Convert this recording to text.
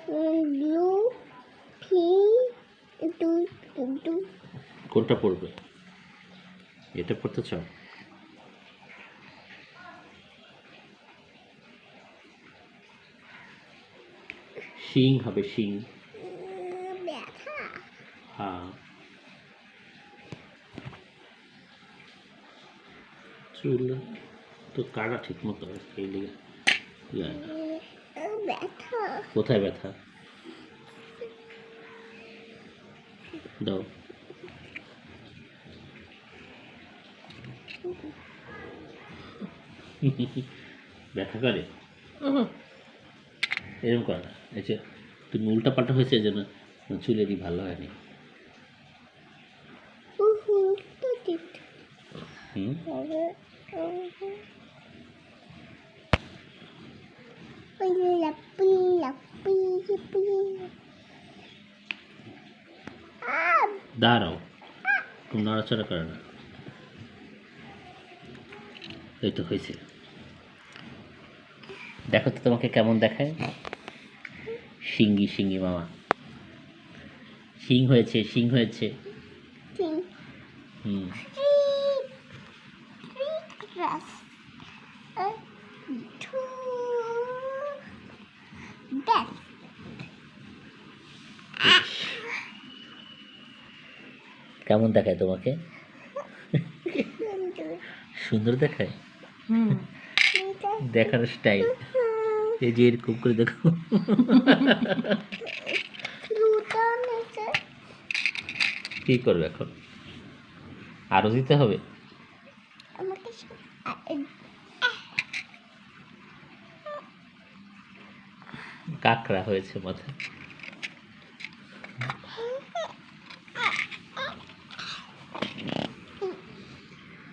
Blue pink কোনটা পড়বে? এটা পড়তে চাও? শিং হবে, শিং। ব্যথা হ্যাঁ, চুল তো কাটা ঠিক মতো এই লিগে যায় না। ব্যথা কোথায় ব্যথা? দাও। ব্যথা করে এরকম করে না। এই যে তুমি উল্টা পাল্টা হয়েছে, এই জন্য চুলেরই ভালো হয়নি। হুম, দাঁড়াও, তুমি নড়াচড়া করে না। এই তো হয়েছে। দেখো তো তোমাকে কেমন দেখায়। শিঙ্গি শিঙ্গি মামা, শিং হয়েছে, শিং হয়েছে। হুম, কেমন দেখায় তোমাকে? সুন্দর দেখায়। দেখার স্টাইল এই যে এরকম করে দেখো। কি করবে এখন? আরো দিতে হবে? কাকড়া হয়েছে মাথায়।